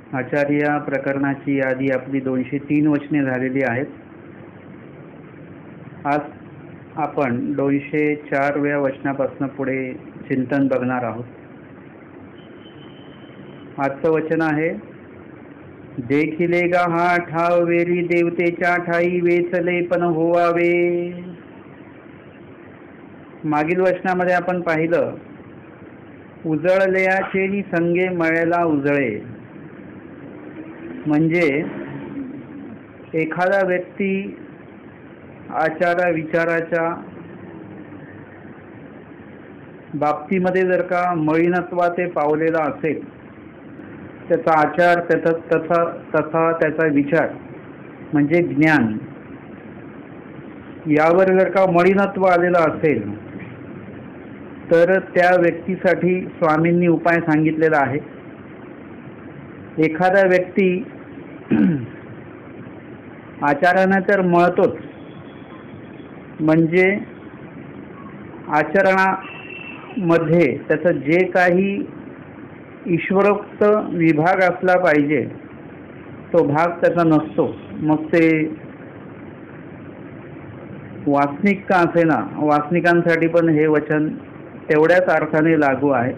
आचार्य प्रकरणाची यादी आपली 203 वचने झालेली आहेत। आज आपण 204व्या वचनापासून पुढे चिंतन बघणार आहोत। आजचं वचन आहे, देखिले गा हा ठाव वेरी देवतेच्या ठाई वेचले पण होवावे। मागील वचनामध्ये आपण पाहिलं, उजळल्याचे संगे मळेला उजळे, म्हणजे एखादा व्यक्ती आचारा विचाराच्या बाबतीमध्ये जर का मळीनत्वाचे पावलेला असेल, त्याचा आचार तसा त्याचा विचार म्हणजे ज्ञान यावर जर का मळीनत्व आलेला असेल, तर त्या व्यक्तीसाठी स्वामींनी उपाय सांगितलेला आहे। एखादा व्यक्ती आचाराने तर मळतोच, म्हणजे आचरणामध्ये त्याचं जे काही ईश्वरोक्त विभाग असला पाहिजे तो भाग त्याचा नसतो। मग ते वासनिक का असेना, वासनिकांसाठी पण हे वचन तेवढ्याच अर्थाने लागू आहे।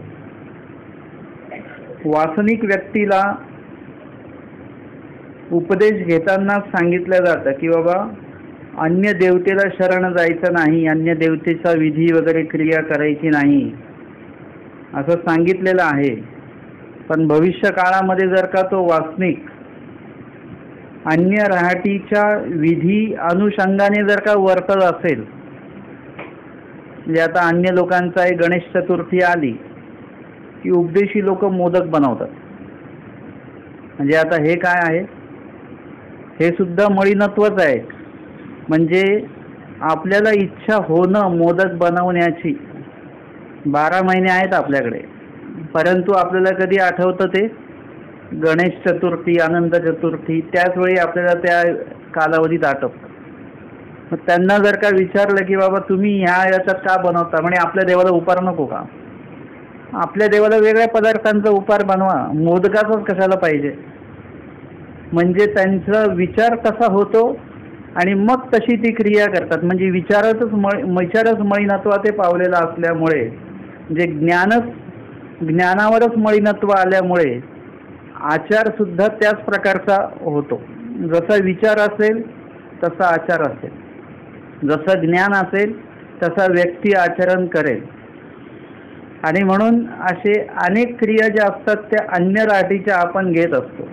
वासनिक व्यक्तीला उपदेश घेताना सांगितलं जातं की बाबा अन्य देवतेला शरण जायचं नाही, अन्य देवतेचा विधी वगैरे क्रिया करायची नाही असं सांगितलेलं आहे। पण भविष्य काळामध्ये जर का तो वासनिक अन्य राहटीच्या विधी अनुषंगाने जर का वर्तत असेल, म्हणजे आता अन्य लोकांचा एक गणेश चतुर्थी आली की उपदेशी लोक मोदक बनवतात, म्हणजे आता हे काय आहे, हे सुद्धा मळीनत्वच आहे। म्हणजे आपल्याला इच्छा होणं मोदक बनवण्याची 12 महिने आहेत आपल्याकडे, परंतु आपल्याला कधी आठवतं ते गणेश चतुर्थी, अनंत चतुर्थी, त्याच वेळी आपल्याला त्या कालावधीत आठवतं। मग त्यांना जर का विचारलं की बाबा तुम्ही याच्यात का बनवता, म्हणजे आपल्या देवाला उपार नको का? आपल्या देवाला वेगळ्या पदार्थांचा उपार बनवा, मोदकाचाच कशाला पाहिजे? म्हणजे त्यांचा विचार कसा होतो आणि मग तशी ती क्रिया करतात। म्हणजे विचारच मळीनत्वा ते पावलेला असल्यामुळे, म्हणजे ज्ञानावरच मळीनत्व आल्यामुळे आचार सुद्धा त्याच प्रकारचा होतो। जसा विचार असेल तसा आचार असेल, जसं ज्ञान असेल तसा व्यक्ती आचरण करेल। आणि म्हणून असे अनेक क्रिया ज्या असतात त्या अन्य राहटीच्या आपण घेत असतो।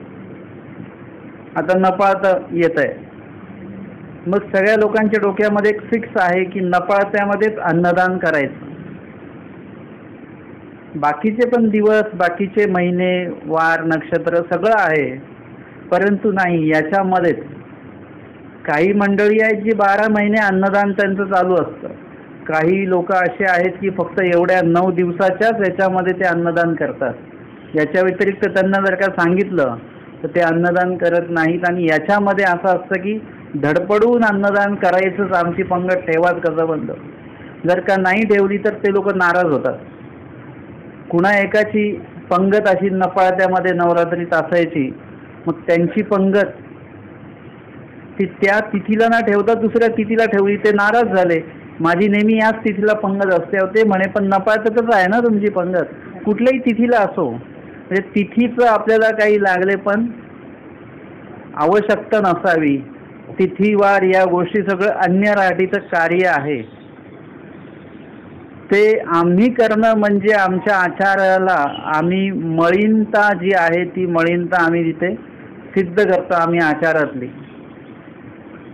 आता नपाळता येत आहे, मग सगळ्या लोकांच्या डोक्यामध्ये एक फिक्स आहे की नपाळत्यामध्येच अन्नदान करायचं। बाकीचे पण दिवस, बाकीचे महिने, वार, नक्षत्र सगळं आहे, परंतु नाही, याच्यामध्येच काही मंडळी आहेत जी 12 महिने अन्नदान त्यांचं चालू असतं। काही लोक असे आहेत की फक्त एवढ्या 9 दिवसाच्याच याच्यामध्ये ते अन्नदान करतात। याच्या व्यतिरिक्त त्यांना जर का सांगितलं तर ते अन्नदान करत नाहीत। आणि याच्यामध्ये असं असतं की धडपडून अन्नदान करायचंच, आमची पंगत ठेवाच कसं बंद, जर का नाही ठेवली तर ते लोक नाराज होतात। कुणा एकाची पंगत अशी नपाळत्यामध्ये नवरात्रीत असायची, मग त्यांची पंगत ती त्या तिथीला न ठेवता दुसऱ्या तिथीला ठेवली, ते नाराज झाले। माझी नेहमी याच तिथीला पंगत असते, ते म्हणे पण नपाळत्यातच आहे ना तुमची पंगत, कुठल्याही तिथीला असो, म्हणजे तिथीचं आपल्याला काही लागले पण आवश्यकता नसावी। तिथीवार या गोष्टी सगळं अन्य राहटीचं कार्य आहे, ते आम्ही करणं म्हणजे आमच्या आचाराला आम्ही मळीनता जी आहे ती मळीनता आम्ही तिथे सिद्ध करतो आम्ही आचारातली।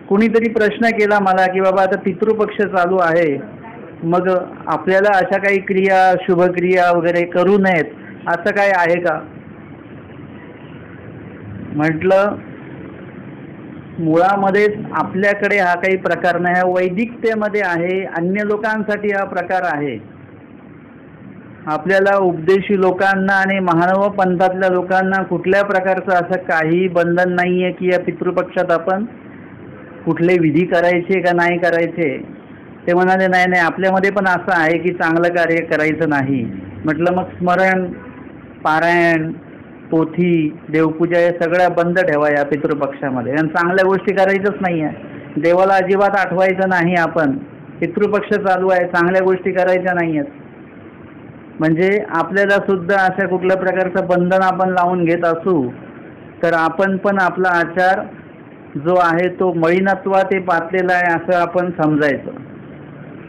कुणीतरी प्रश्न केला मला की बाबा आता पितृपक्ष चालू आहे, मग आपल्याला अशा काही क्रिया, शुभक्रिया वगैरे करू नयेत असं काय आहे का? म्हटलं मुळामध्येच आपल्याकडे हा काही प्रकार नाही, हा वैदिकतेमध्ये आहे, अन्य लोकांसाठी हा प्रकार आहे। आपल्याला उपदेशी लोकांना आणि महानव पंथातल्या लोकांना कुठल्या प्रकारचं असं काही बंधन नाहीये की या पितृपक्षात आपण कुठले विधी करायचे का नाही करायचे। ते म्हणाले नाही नाही, आपल्यामध्ये पण असं आहे की चांगलं कार्य करायचं नाही। म्हटलं मग स्मरण, पारायण, पोथी, देवपूजा हे सगळ्या बंद ठेवा या पितृपक्षामध्ये. आणि चांगल्या गोष्टी करायच्याच नाही आहे. देवाला अजिबात आठवायचं नाही. आपण पितृपक्ष चालू आहे, चांगल्या गोष्टी करायच्या नाही आहेत. म्हणजे आपल्याला सुद्धा अशा कुठल्या प्रकारचं बंधन आपण लावून घेत असू तर आपण पण आपला आचार जो आहे तो मळीनत्वात पातलेला आहे असं आपण समजायचं.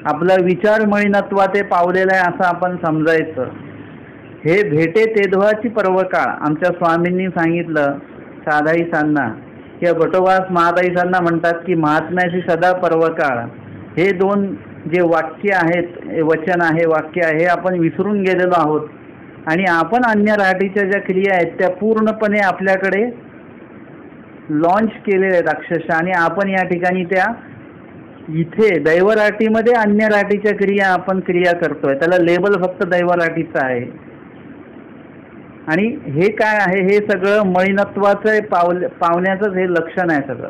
आपला विचार मळीनत्वात पावलेला आहे असं आपण समजायचं. हे भेटे तेधवाची पर्वकाळ आमच्या स्वामींनी सांगितलं साधाईसांना किंवा बटोबास महादाईसांना म्हणतात की महात्म्याची सदा पर्वकाळ. हे दोन जे वाक्य आहेत, वचन आहे, वाक्य आहे, हे आपण विसरून गेलेलो आहोत. आणि आपण अन्य राहटीच्या ज्या क्रिया आहेत त्या पूर्णपणे आपल्याकडे लॉन्च केलेल्या आहेत अक्षरशः. आणि आपण या ठिकाणी त्या इथे दैवराटीमध्ये अन्य राहटीच्या क्रिया आपण क्रिया करतोय. त्याला लेबल फक्त दैवराटीचं आहे. आणि हे काय आहे, हे सगळं मळीनत्वाचं पावण्याचंच हे लक्षण आहे सगळं.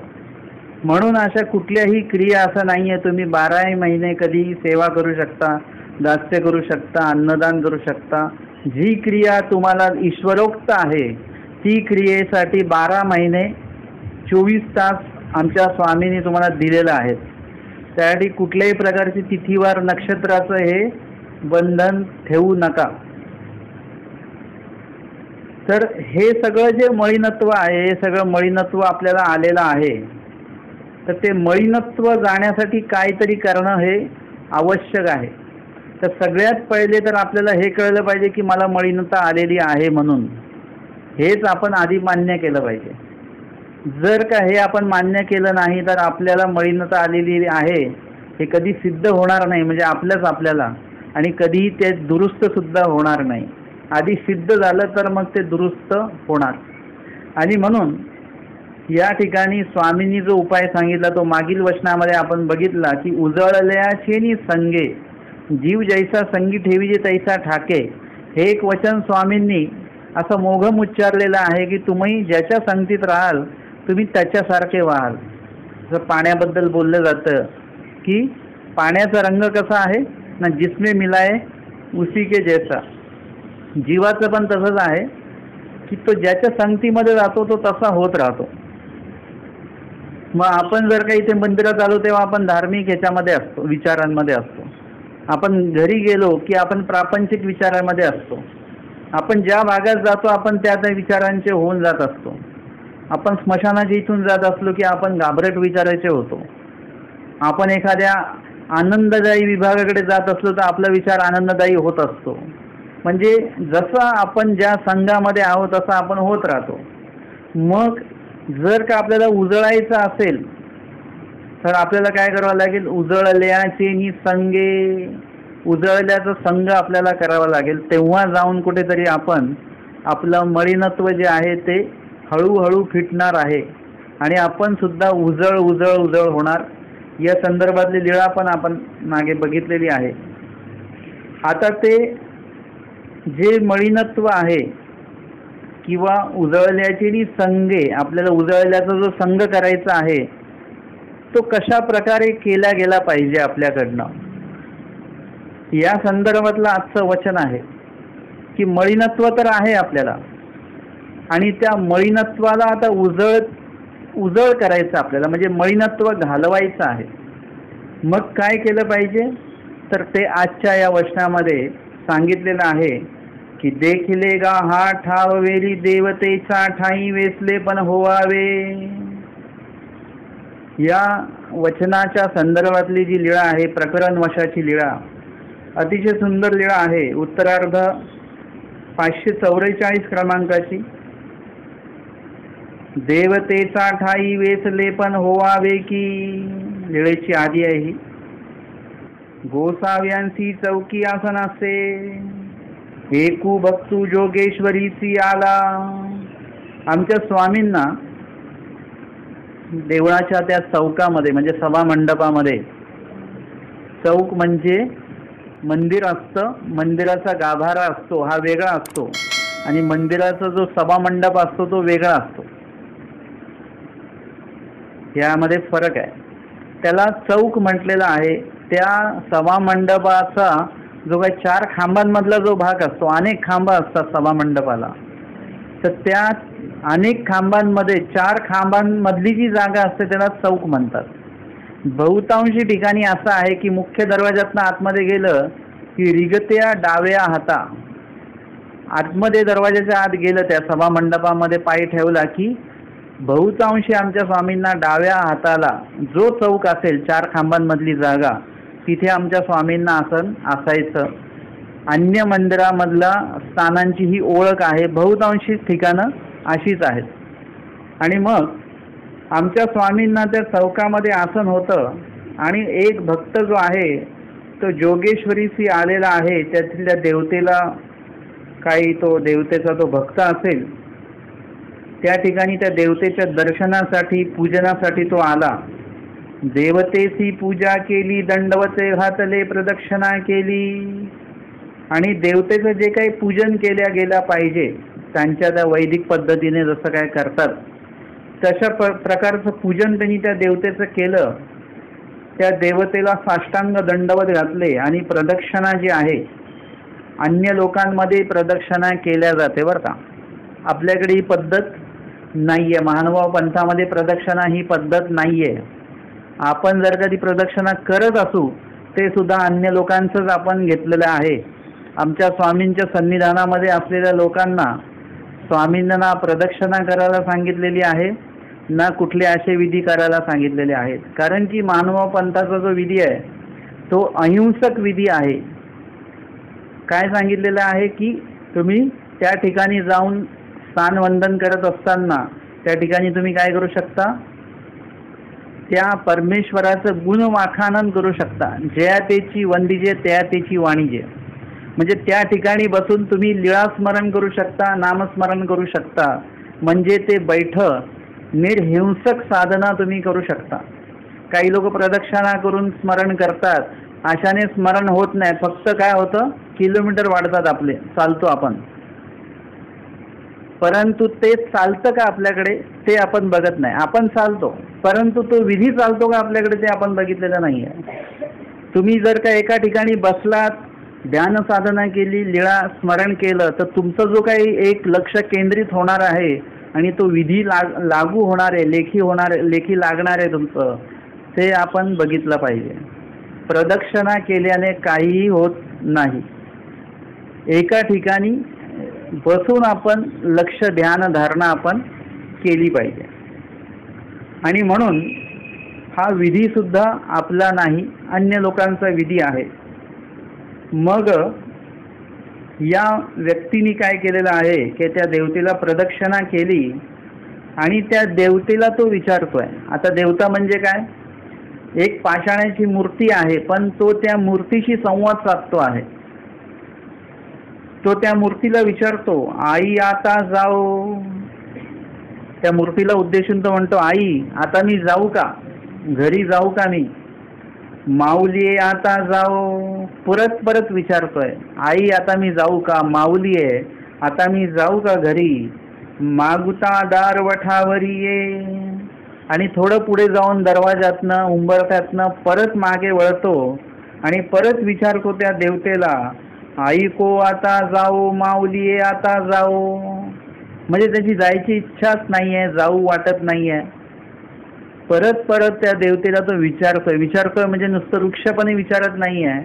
म्हणून अशा कुठल्याही क्रिया असं नाही आहे तुम्ही 12 महिने कधीही सेवा करू शकता, दास्य करू शकता, अन्नदान करू शकता. जी क्रिया तुम्हाला ईश्वरोक्त आहे ती क्रियेसाठी 12 महिने 24 तास आमच्या स्वामींनी तुम्हाला दिलेलं आहेत. त्यासाठी कुठल्याही प्रकारची तिथीवार नक्षत्राचं हे बंधन ठेवू नका. तर हे सगळं जे मळीनत्व आहे, हे सगळं मळीनत्व आपल्याला आलेलं आहे. तर ते मळीनत्व जाण्यासाठी काहीतरी करणं हे आवश्यक आहे. तर सगळ्यात पहिले तर आपल्याला हे कळलं पाहिजे की मला मळीनता आलेली आहे म्हणून. हेच आपण आधी मान्य केलं पाहिजे. जर का हे आपण मान्य केलं नाही तर आपल्याला मळीनता आलेली आहे हे कधी सिद्ध होणार नाही. म्हणजे आपल्याला आणि कधीही ते दुरुस्त सुद्धा होणार नाही. आधी सिद्ध झालं तर मग ते दुरुस्त होणार. आणि म्हणून या ठिकाणी स्वामींनी जो उपाय सांगितला तो मागील वचनामध्ये आपण बघितला की उजळल्याचे संगे जीव जैसा संगी ठेवीजे तैसा ठाके. हे एक वचन स्वामींनी असं मोघम उच्चारलेलं आहे की तुम्ही ज्याच्या संगतीत राहाल तुम्ही त्याच्यासारखे व्हाल. जसं पाण्याबद्दल बोललं जातं की पाण्याचा रंग कसा आहे ना, जिसमें मिलाए उसी के जैसा. जीवाचं पण तसंच आहे की तो ज्याच्या संगतीमध्ये जातो तो तसा होत राहतो. मग आपण जर का इथे मंदिरात आलो तेव्हा आपण धार्मिक ह्याच्यामध्ये असतो, विचारांमध्ये असतो. आपण घरी गेलो की आपण प्रापंचिक विचारांमध्ये असतो. आपण ज्या भागात जातो आपण त्या त्या विचारांचे होऊन जात असतो. आपण स्मशानाच्या इथून जात असलो की आपण घाबरट विचारायचे होतो. आपण एखाद्या आनंददायी विभागाकडे जात असलो तर आपला विचार आनंददायी होत असतो. म्हणजे जसं आपण ज्या संघामध्ये आहोत तसं आपण होत राहतो. मग जर का आपल्याला उजळायचं असेल तर आपल्याला काय करावं लागेल, उजळल्याचे संगे, उजळल्याचा संघ आपल्याला करावा लागेल. तेव्हा जाऊन कुठेतरी आपण आपलं मळीनत्व जे आहे ते हळूहळू फिटणार आहे आणि आपण सुद्धा उजळ उजळ उजळ होणार. या संदर्भातली लीळा पण आपण मागे बघितलेली आहे. आता ते जे मळीनत्व आहे किंवा उजळल्याची संगे, आपल्याला उजळल्याचा जो संघ करायचा आहे तो कशा प्रकारे केला गेला पाहिजे आपल्याकडनं, या संदर्भातलं आजचं वचन आहे. की मळीनत्व तर आहे आपल्याला आणि त्या मळीनत्वाला आता उजळ करायचं आपल्याला, म्हणजे मळीनत्व घालवायचं आहे. मग काय केलं पाहिजे तर ते आजच्या या वचनामध्ये सांगितलेलं आहे की देखले गा हा ठाव वेली देवतेचा ठाई वेसले पण होवावे. या वचनाच्या संदर्भातली जी लीळा आहे, प्रकरण वशाची लीळा, अतिशय सुंदर लीळा आहे. उत्तरार्ध 544 क्रमांकाची. देवतेचा ठाई वेसले पण होवावे की लीळेची आदी आहे ही. गोसाव्यांची चौकी आसनासे एकू भक्तू जोगेश्वरीची आला. आमच्या स्वामींना देवळाच्या त्या चौकामध्ये म्हणजे सभा मंडपामध्ये, चौक म्हणजे मंदिर असतं, मंदिराचा गाभारा असतो हा वेगळा असतो आणि मंदिराचा जो सभा मंडप असतो तो वेगळा असतो. यामध्ये फरक आहे. त्याला चौक म्हटलेला आहे. त्या सभा मंडपाचा जो काही 4 खांबांमधला जो भाग असतो, अनेक खांब असतात सभा मंडपाला, तर त्या अनेक खांबांमध्ये 4 खांबांमधली जी जागा असते त्याला चौक म्हणतात. बहुतांशी ठिकाणी असं आहे की मुख्य दरवाजातनं आतमध्ये गेलं की रिगत्या डाव्या हाता आतमध्ये दरवाजाच्या आत गेलं, त्या सभा मंडपामध्ये पाय ठेवला की बहुतांशी आमच्या स्वामींना डाव्या हाताला जो चौक असेल 4 खांबांमधली जागा, तिथे आमच्या स्वामींना आसन असायचं. अन्य मंदिरामधला स्थानांची ही ओळख आहे. बहुतांशी ठिकाणं अशीच आहेत. आणि मग आमच्या स्वामींना त्या चौकामध्ये आसन होतं. आणि एक भक्त जो आहे तो जोगेश्वरीशी आलेला आहे, त्यातल्या देवतेला काही तो देवतेचा तो भक्त असेल, त्या ठिकाणी त्या देवतेच्या दर्शनासाठी पूजनासाठी तो आला. देवतेची पूजा केली, दंडवते घातले, प्रदक्षिणा केली. आणि देवतेचं जे काही पूजन केल्या गेल्या पाहिजे त्यांच्या त्या वैदिक पद्धतीने जसं काय करतात तशा प्रकारचं पूजन त्यांनी त्या देवतेचं केलं. त्या देवतेला साष्टांग दंडवत घातले आणि प्रदक्षिणा जी आहे, अन्य लोकांमध्ये प्रदक्षिणा केल्या जाते बरं का. आपल्याकडे ही पद्धत नाही आहे. महानुभाव पंथामध्ये प्रदक्षिणा ही पद्धत नाही आहे. आपण जर का ती प्रदक्षिणा करत असू ते सुद्धा अन्य लोकांचंच आपण घेतलेलं आहे. आमच्या स्वामींच्या सन्निधानामध्ये असलेल्या लोकांना स्वामींना ना प्रदक्षिणा करायला सांगितलेली आहे ना कुठले असे विधी करायला सांगितलेले आहेत. कारण की महानुभाव पंथाचा जो विधी आहे तो अहिंसक विधी आहे. काय सांगितलेलं आहे की तुम्ही त्या ठिकाणी जाऊन स्थानवंदन करत असताना त्या ठिकाणी तुम्ही काय करू शकता, त्या परमेश्वराचं गुणवाखानन करू शकता. जया तेची वंदिजे त्या तेची वाणिजे. म्हणजे त्या ठिकाणी बसून तुम्ही लीळा स्मरण करू शकता, नामस्मरण करू शकता. म्हणजे ते बैठ निर्हिंसक साधना तुम्ही करू शकता. काही लोक प्रदक्षिणा करून स्मरण करतात, अशाने स्मरण होत नाही. फक्त काय होतं, किलोमीटर वाढतात आपले, चालतो आपण. परंतु ते चालतं का आपल्याकडे ते आपण बघत नाही. आपण चालतो परंतु तो विधी चालतो का आपल्याकडे ते आपण बघितलेलं नाही आहे. तुम्ही जर का एका ठिकाणी बसलात, ध्यान साधना केली, लीळा स्मरण केलं, तर तुमचं जो काही एक लक्ष केंद्रित होणार आहे आणि तो विधी लागू होणार आहे, लेखी लागणार आहे तुमचं, ते आपण बघितलं पाहिजे. प्रदक्षिणा केल्याने काहीही होत नाही. एका ठिकाणी बसून आपण लक्ष ध्यान धारणा आपण केली पाहिजे. आणि म्हणून हा विधी सुद्धा आपला नाही, अन्य लोकांचा विधी आहे. मग या व्यक्तीने काय केलेलं आहे की त्या देवतेला प्रदक्षिणा केली आणि त्या देवतेला तो विचारतोय. आता देवता म्हणजे काय, एक पाषाणाची मूर्ती आहे, पण तो त्या मूर्तीशी संवाद साधतो आहे. तो त्या मूर्तीला विचारतो, आई आता जाऊ. त्या मूर्तीला उद्देशून तो म्हणतो, आई आता मी जाऊ का, घरी जाऊ का मी. माऊली आता जाऊ. परत परत विचारतोय, आई आता मी जाऊ का, माऊली आहे आता मी जाऊ का घरी. मागुता दार वठावरी ये. आणि थोडं पुढे जाऊन दरवाजातनं उंबरठ्यातनं परत मागे वळतो आणि परत विचारतो त्या देवतेला, आई को आता जाऊ, माऊली आहे आता जाऊ. म्हणजे त्याची जायची इच्छाच नाही आहे, जाऊ वाटत नाही आहे. परत परत त्या देवतेला तो विचारतोय म्हणजे नुसतं वृक्षपणे विचारत नाही आहे,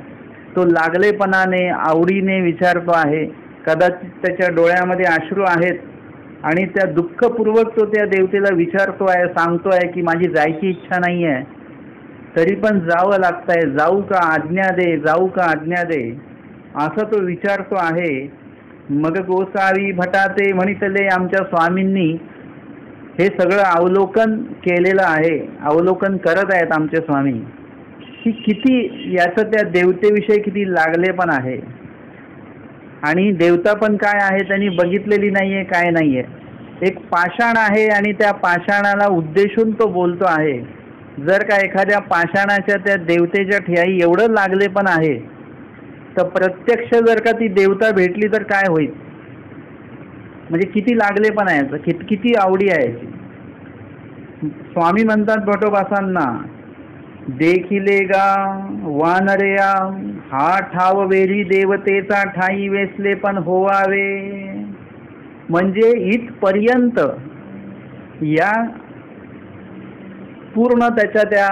तो लागलेपणाने आवडीने विचारतो आहे. कदाचित त्याच्या डोळ्यामध्ये अश्रू आहेत आणि त्या दुःखपूर्वक तो त्या देवतेला विचारतो आहे, सांगतो आहे की माझी जायची इच्छा नाही आहे, तरी पण जावं लागतंय, जाऊ का आज्ञा दे, जाऊ का आज्ञा दे, असं तो विचारतो आहे. मग गोसावी भटाते म्हणितले आमच्या स्वामींनी हे सगळं अवलोकन केलेलं आहे, अवलोकन करत आहेत आमचे स्वामी की किती याचं त्या देवतेविषयी किती लागले पण आहे. आणि देवता पण काय आहे त्यांनी बघितलेली नाही आहे, काय नाही आहे. एक पाषाण आहे आणि त्या पाषाणाला उद्देशून तो बोलतो आहे. जर का एखाद्या पाषाणाच्या त्या देवतेच्या ठियाई एवढं लागले पण आहे, तर प्रत्यक्ष जर का ती देवता भेटली तर काय होईल. म्हणजे किती लागले पण आहे, किती आवडी आहे. स्वामी म्हणतात भटोबासांना, देखिले गा वानरेया हा ठाव वेरी देवतेचा ठाई वेसले पण होवावे. म्हणजे इथपर्यंत या पूर्ण त्याच्या त्या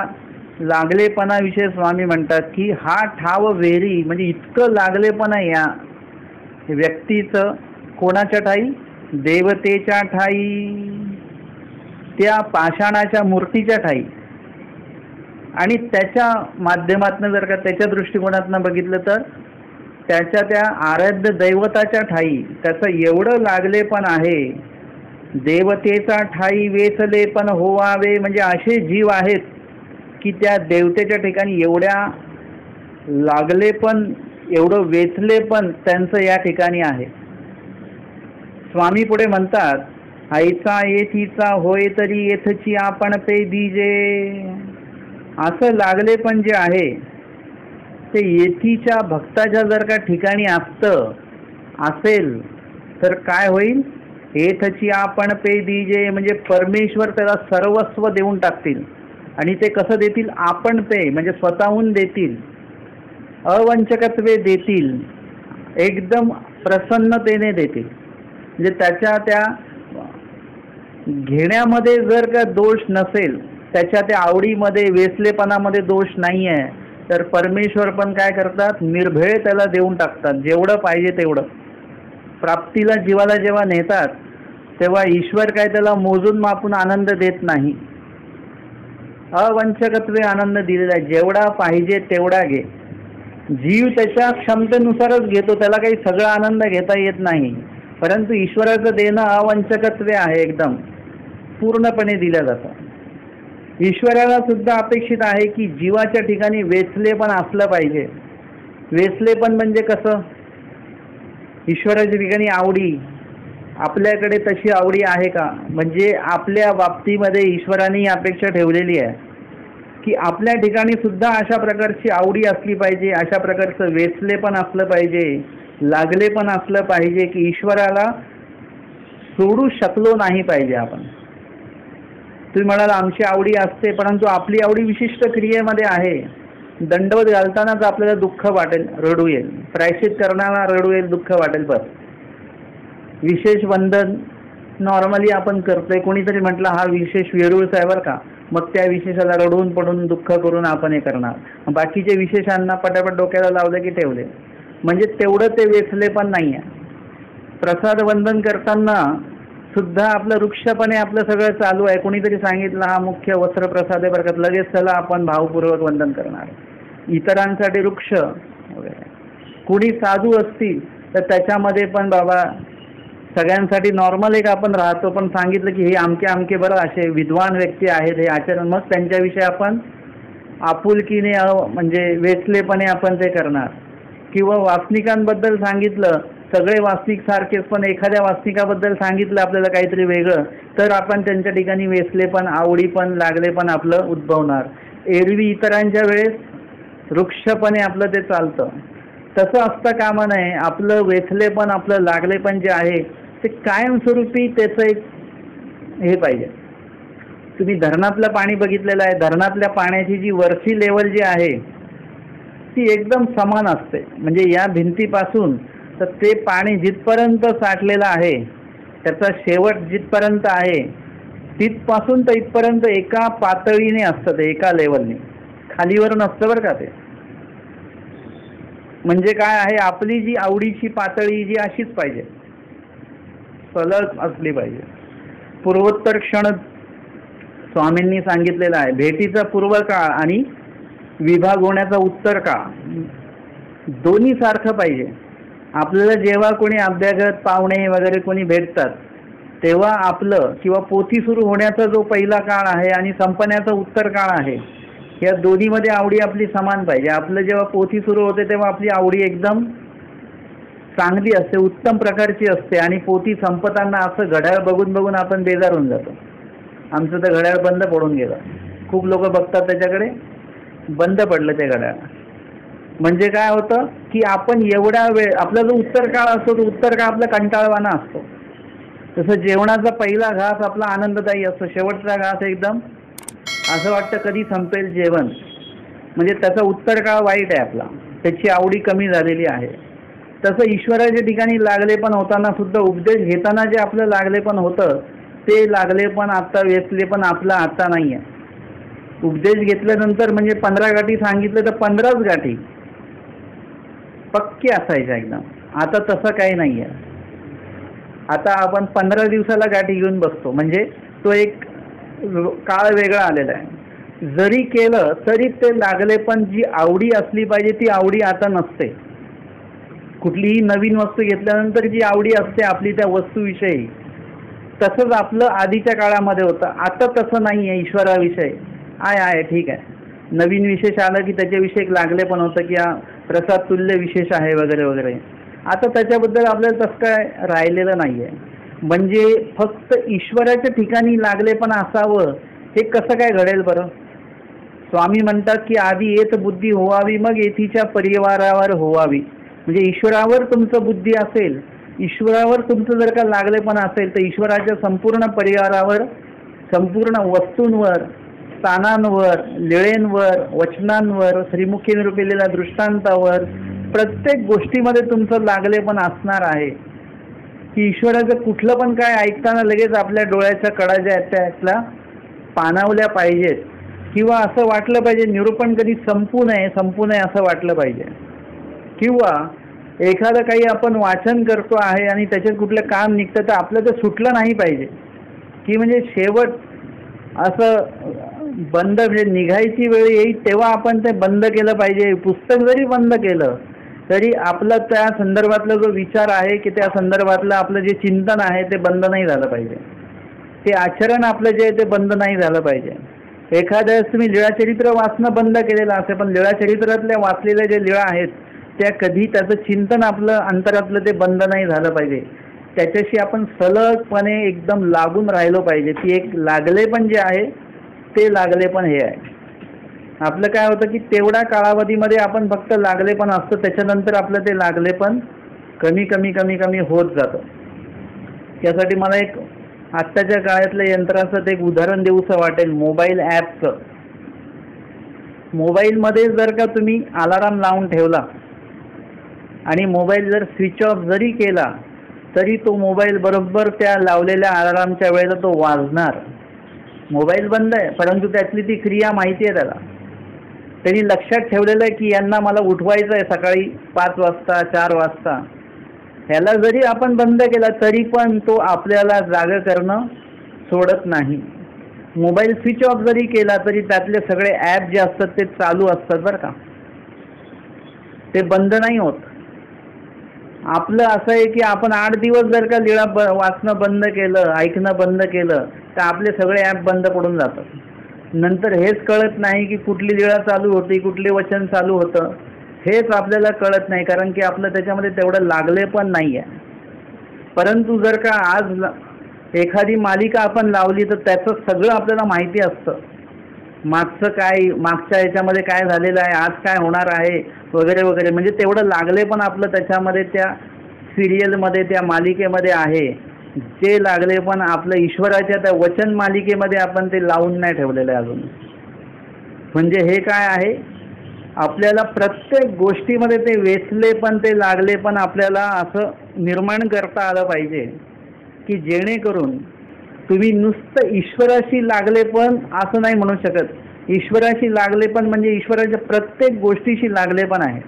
लागलेपणाविषयी स्वामी म्हणतात की हा ठाव वेरी, म्हणजे इतकं लागलेपणा या व्यक्तीचं कोणाच्या ठाई? देवतेच्या ठाई, त्या पाषाणाच्या मूर्तीच्या ठाई. आणि त्याच्या माध्यमातून जर का त्याच्या दृष्टिकोनातून बघितलं तर त्याच्या त्या आराध्य दैवताच्या ठाई त्याचं एवढं लागलेपण आहे. देवतेचा ठाई वेचले पण होवावे, म्हणजे असे जीव आहेत की त्या देवतेच्या ठिकाणी एवढ्या लागले पण एवढं वेचले पण त्यांचं या ठिकाणी आहे. स्वामी पुढे म्हणतात, आईचा येथीचा होय तरी येथची आपण पे दीजे. असं लागले पण जे आहे ते येथीच्या भक्ताच्या जर का ठिकाणी असतं असेल तर काय होईल? येथची आपण पे दीजे, म्हणजे परमेश्वर त्याला सर्वस्व देऊन टाकतील. आणि ते कसं देतील? आपण पे, म्हणजे स्वतःहून देतील, अवंचकत्वे देतील, एकदम प्रसन्नतेने देतील. म्हणजे त्याच्या त्या घेण्यामध्ये जर का दोष नसेल, त्याच्या त्या आवडीमध्ये वेचलेपणामध्ये दोष नाही आहे, तर परमेश्वर पण काय करतात? निर्भय त्याला देऊन टाकतात, जेवढं पाहिजे तेवढं. प्राप्तीला जीवाला जेव्हा नेतात तेव्हा ईश्वर काय त्याला मोजून मापून आनंद देत नाही. अवंचकत्वे आनंद दिलेला आहे, जेवढा पाहिजे तेवढा घे. जीव त्याच्या क्षमतेनुसारच घेतो, त्याला काही सगळा आनंद घेता येत नाही. परंतु ईश्वराचं देणं अवंचकत्वे आहे, एकदम पूर्णपणे दिलं जातं. ईश्वराला सुद्धा अपेक्षित आहे की जीवाच्या ठिकाणी वेचले पण असलं पाहिजे. वेचले पण म्हणजे कसं? ईश्वराच्या ठिकाणी आवडी, आपल्याकडे तशी आवडी आहे का? म्हणजे आपल्या बाबतीमध्ये ईश्वराने ही अपेक्षा ठेवलेली आहे की आपल्या ठिकाणी सुद्धा अशा प्रकारची आवडी असली पाहिजे, अशा प्रकारचं वेचले पण असलं पाहिजे, लागले पण असलं पाहिजे की ईश्वराला सोडू शकलो नाही पाहिजे आपण. तुम्ही म्हणाल आमची आवडी असते, परंतु आपली आवडी विशिष्ट क्रियेमध्ये आहे. दंडवत घालतानाच आपल्याला दुःख वाटेल, रडू येईल. प्रायश्चित करण्याला रडू येईल, दुःख वाटेल. बस विशेष वंदन नॉर्मली आपण करतोय, कोणीतरी म्हटलं हा विशेष वेरूळचा आहे बरं का, मग त्या विशेषाला रडून पडून दुःख करून आपण हे करणार. बाकीचे विशेषांना पटापट डोक्याला लावले की ठेवले, म्हणजे तेवढं ते वेचले पण नाही आहे. प्रसाद वंदन करताना सुद्धा आपलं वृक्षपणे आपलं सगळं चालू आहे. कोणीतरी सांगितलं हा मुख्य वस्त्र प्रसाद आहे बरं का, लगेच त्याला आपण भावपूर्वक वंदन करणार. इतरांसाठी वृक्ष वगैरे. कुणी साधू असतील तर त्याच्यामध्ये पण बाबा सगळ्यांसाठी नॉर्मल एक आपण राहतो, पण सांगितलं की हे आमके आमके बरं असे विद्वान व्यक्ती आहेत, हे आचरण, मग त्यांच्याविषयी आपण आपुलकीने म्हणजे वेचलेपणे आपण ते करणार. किंवा वासनिकांबद्दल सांगितलं, सगळे वासनिक सारखेच, पण एखाद्या वासनिकाबद्दल सांगितलं आपल्याला काहीतरी वेगळं, तर आपण त्यांच्या ठिकाणी वेचले पण, आवडी पण, लागले पण आपलं उद्भवणार. एरवी इतरांच्या वेळेस वृक्षपणे आपलं ते चालतं. तसं असतं कामा नये. आपलं वेचले पण, आपलं लागले पण जे आहे ते कायमस्वरूपी त्याचं एक हे पाहिजे. तुम्ही धरणातलं पाणी बघितलेलं आहे, धरणातल्या पाण्याची जी वरची लेवल जी आहे ती एकदम समान असते. म्हणजे या भिंतीपासून तर ते पाणी जिथपर्यंत साठलेलं आहे, त्याचा शेवट जिथपर्यंत आहे तिथपासून तर इथपर्यंत एका पातळीने असतं, ते एका लेवलने, खालीवर नसतं बरं का ते. म्हणजे काय आहे, आपली जी आवडीची पातळी जी अशीच पाहिजे, सलग असली पाहिजे. पूर्वोत्तर क्षण स्वामींनी सांगितलेलं आहे. भेटीचा पूर्व काळ आणि विभाग होण्याचा उत्तर काळ दोन्ही सारखं पाहिजे. आपल्याला जेव्हा कोणी अभ्यागत पाहुणे वगैरे कोणी भेटतात तेव्हा आपलं किंवा पोथी सुरू होण्याचा जो पहिला काळ आहे आणि संपण्याचा उत्तर काळ आहे, या दोन्हीमध्ये आवडी आपली समान पाहिजे. आपलं जेव्हा पोथी सुरू होते तेव्हा आपली आवडी एकदम चांगली असते, उत्तम प्रकारची असते, आणि पोथी संपताना असं घड्याळ बघून बघून आपण बेजार होऊन जातो. आमचं तर घड्याळ बंद पडून गेलं. खूप लोक बघतात त्याच्याकडे, बंद पडलं ते घड्याळ. म्हणजे काय होतं की आपण एवढा वेळ, आपला जो उत्तर काळ असतो तो उत्तर काळ आपला कंटाळवाना असतो. तसं जेवणाचा पहिला घास आपला आनंददायी असतो, शेवटचा घास एकदम असं वाटतं कधी संपेल जेवण. म्हणजे त्याचा उत्तर काळ वाईट आहे आपला, त्याची आवडी कमी झालेली आहे. तसं ईश्वराच्या ठिकाणी लागले पण होताना सुद्धा उपदेश घेताना जे आपलं लागले पण होतं ते लागले पण आता वेचले पण आपलं आता नाही आहे. उपदेश घेतल्यानंतर म्हणजे 15 गाठी सांगितलं तर 15च गाठी पक्की असायच्या एकदम. आता तसं काही नाही आहे. आता आपण 15 दिवसाला गाठी घेऊन बसतो म्हणजे तो एक काळ वेगळा आलेला आहे. जरी केलं तरी ते लागले पण जी आवडी असली पाहिजे ती आवडी आता नसते. कुठलीही नवीन वस्तू घेतल्यानंतर जी आवडी असते आपली त्या वस्तूविषयी तसंच आपलं आधीच्या काळामध्ये होतं. आता तसं नाही आहे. ईश्वराविषयी आहे ठीक आहे. नवीन विशेष आलं की त्याच्याविषयी एक लागले पण होतं की हा प्रसाद तुल्य विशेष आहे वगैरे वगैरे. आता त्याच्याबद्दल आपल्याला तसं काय राहिलेलं नाही आहे. म्हणजे फक्त ईश्वराच्या ठिकाणी लागले पण असावं हे कसं काय घडेल बरं? स्वामी म्हणतात की आधी येत बुद्धी होवावी मग येथीच्या परिवारावर होवावी. म्हणजे ईश्वरावर तुमचं बुद्धी असेल, ईश्वरावर तुमचं जर का लागले पण असेल तर ईश्वराच्या संपूर्ण परिवारावर, संपूर्ण वस्तूंवर, स्थानांवर, लीळेंवर, वचनांवर, श्रीमुखी निरूपिलेल्या दृष्टांतावर प्रत्येक गोष्टीमध्ये तुमचं लागले पण असणार आहे. की ईश्वराचं कुठलं पण काय ऐकताना लगेच आपल्या डोळ्याच्या कडा ज्या आहेत त्यातल्या पाणावल्या पाहिजेत किंवा असं वाटलं पाहिजे निरूपण कधी संपू नये असं वाटलं पाहिजे. किंवा एखादं काही आपण वाचन करतो आहे आणि त्याच्यात कुठलं काम निघतं तर आपलं ते सुटलं नाही पाहिजे की म्हणजे शेवट असं बंद म्हणजे निघायची वेळ येईल तेव्हा आपण ते बंद केलं पाहिजे. पुस्तक जरी बंद केलं तरी आपलं त्या संदर्भातला जो विचार आहे की त्या संदर्भातलं आपलं जे चिंतन आहे ते बंद नाही झालं पाहिजे. ते आचरण आपलं जे आहे ते बंद नाही झालं पाहिजे. एखाद्या वेळेस तुम्ही लीळाचरित्र वाचणं बंद केलेलं असेल पण लीळाचरित्रातल्या वाचलेल्या जे लीळा आहेत त्या कधी त्याचं चिंतन आपलं अंतरातलं ते बंद नाही झालं पाहिजे. त्याच्याशी आपण सलगपणे एकदम लागून राहिलो पाहिजे. ती एक लागले पण जे आहे ते लागले पण हे आहे. आपलं काय होतं की तेवढ्या कालावधीमध्ये आपण फक्त लागले पण असतं त्याच्यानंतर आपलं ते लागले पण कमी कमी कमी कमी होत जातं. त्यासाठी मला एक आत्ताच्या काळातल्या यंत्राचं एक उदाहरण देऊसं वाटेल. मोबाईल ॲपचं. मोबाईलमध्ये जर का तुम्ही अलाराम लावून ठेवला आणि मोबाईल जर स्विच ऑफ जरी केला तरी तो मोबाईल बरोबर त्या लावलेल्या अलारामच्या वेळेला तो वाजणार. मोबाईल बंद आहे परंतु त्यातली ती क्रिया माहिती आहे त्याला. त्यांनी लक्षात ठेवलेलं आहे की यांना मला उठवायचं आहे सकाळी 5 वाजता 4 वाजता. ह्याला जरी आपण बंद केला तरी पण तो आपल्याला जागा करणं सोडत नाही. मोबाईल स्विच ऑफ जरी केला तरी त्यातले सगळे ॲप जे असतात ते चालू असतात बरं का, ते बंद नाही होत. आपलं असं आहे की आपण 8 दिवस जर का लीळा वाचणं बंद केलं, ऐकणं बंद केलं तर आपले सगळे ॲप बंद पडून जातात. नंतर हेच कळत नाही की कुठली लीळा चालू होती, कुठले वचन चालू होतं हेच आपल्याला कळत नाही कारण की आपलं त्याच्यामध्ये तेवढं लागले पण नाही आहे. परंतु जर का आज एखादी मालिका आपण लावली तर त्याचं सगळं आपल्याला माहिती असतं. मागचं काय, मागच्या ह्याच्यामध्ये काय झालेलं आहे, आज काय होणार आहे वगैरे वगैरे. म्हणजे तेवढं लागले पण आपलं त्याच्यामध्ये त्या सिरियलमध्ये त्या मालिकेमध्ये आहे. ते लागले पण आपलं ईश्वराच्या त्या वचन मालिकेमध्ये आपण ते लावून नाही ठेवलेलं आहे अजून. म्हणजे हे काय आहे आपल्याला प्रत्येक गोष्टीमध्ये ते वेचले पण ते लागले पण आपल्याला असं निर्माण करता आलं पाहिजे की जेणेकरून तुम्ही नुसतं ईश्वराशी लागले पण असं नाही म्हणू शकत. ईश्वराशी लागले पण म्हणजे ईश्वराच्या प्रत्येक गोष्टीशी लागले पण आहे.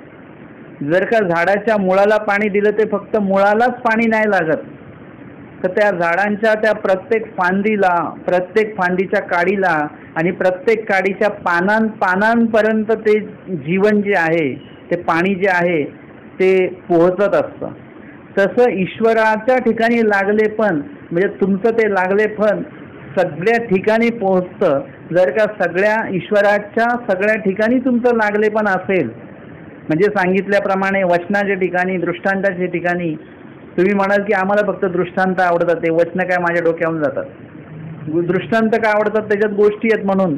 जर का झाडाच्या मुळाला पाणी दिलं ते फक्त मुळालाच पाणी नाही लागत तर त्या झाडांच्या त्या प्रत्येक फांदीला, प्रत्येक फांदीच्या काडीला आणि प्रत्येक काडीच्या पानांपर्यंत ते जीवन जे आहे, ते पाणी जे आहे ते पोहोचत असतं. तसं ईश्वराच्या ठिकाणी लागले पण म्हणजे तुमचं ते लागले पण सगळ्या ठिकाणी पोहोचतं. जर का सगळ्या ईश्वराच्या सगळ्या ठिकाणी तुमचं लागले पण असेल म्हणजे सांगितल्याप्रमाणे वचनाच्या ठिकाणी, दृष्टांताच्या ठिकाणी. तुम्ही म्हणाल की आम्हाला फक्त दृष्टांत आवडतात, ते वचनं काय माझ्या डोक्यावरून जातात. दृष्टांत काय आवडतात त्याच्यात गोष्टी आहेत म्हणून,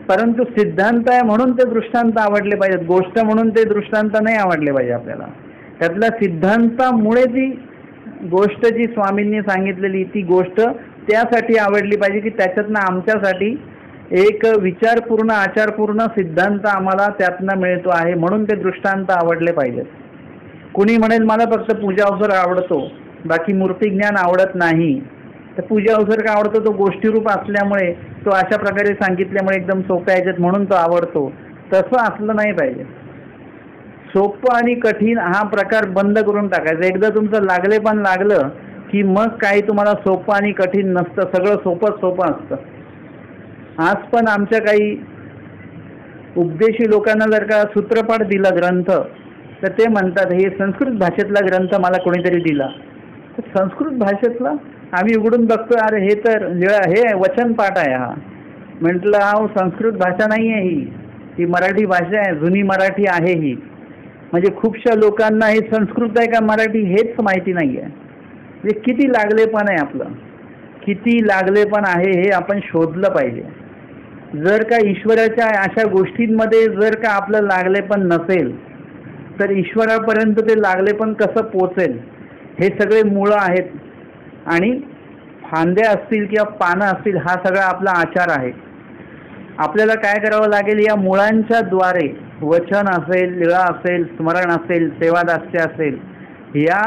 परंतु सिद्धांत आहे म्हणून ते दृष्टांत आवडले पाहिजेत. गोष्ट म्हणून ते दृष्टांत नाही आवडले पाहिजे आपल्याला. त्यातल्या सिद्धांतामुळे ती गोष्ट जी स्वामींनी सांगितलेली ती गोष्ट त्यासाठी आवडली पाहिजे की त्याच्यातनं आमच्यासाठी एक विचारपूर्ण, आचारपूर्ण सिद्धांत आम्हाला त्यातनं मिळतो आहे म्हणून ते दृष्टांत आवडले पाहिजेत. कोणी म्हणेल मला फक्त पूजा अवसर आवडतो, बाकी मूर्ती ज्ञान आवडत नाही. तर पूजा अवसर का आवडतो? तो गोष्टीरूप असल्यामुळे, तो अशा प्रकारे सांगितल्यामुळे एकदम सोप्या ह्याच्यात म्हणून तो आवडतो. तसं असलं नाही पाहिजे. सोपं आणि कठीण हा प्रकार बंद करून टाकायचा. एकदा तुमचं लागले पण लागलं की मग काही तुम्हाला सोपं आणि कठीण नसतं, सगळं सोपं असतं. आज पण आमच्या काही उपदेशी लोकांना जर का सूत्रपाठ दिला ग्रंथ, तर ते म्हणतात हे संस्कृत भाषेतला ग्रंथ मला कोणीतरी दिला. तर संस्कृत भाषेतला आम्ही उघडून बघतो, अरे हे तर हे वचन पाठ आहे. हा म्हटलं हा संस्कृत भाषा नाही आहे, ही मराठी भाषा आहे, जुनी मराठी आहे ही. म्हणजे खूपशा लोकांना हे संस्कृत आहे का मराठी हेच माहिती नाही आहे. म्हणजे किती लागलेपण आहे आपलं, किती लागलेपण आहे हे आपण शोधलं पाहिजे. जर का ईश्वराच्या अशा गोष्टींमध्ये जर का आपलं लागलेपण नसेल तर ईश्वरापर्यंत ते लागलेपण कसं पोचेल? हे सगळे मुळं आहेत. आणि फांद्या असतील किंवा पानं असतील, हा सगळा आपला आचार आहे. आपल्याला काय करावं लागेल? या मुळांच्या द्वारे वचन असेल, लीळा असेल, स्मरण असेल, सेवादास्य असेल, या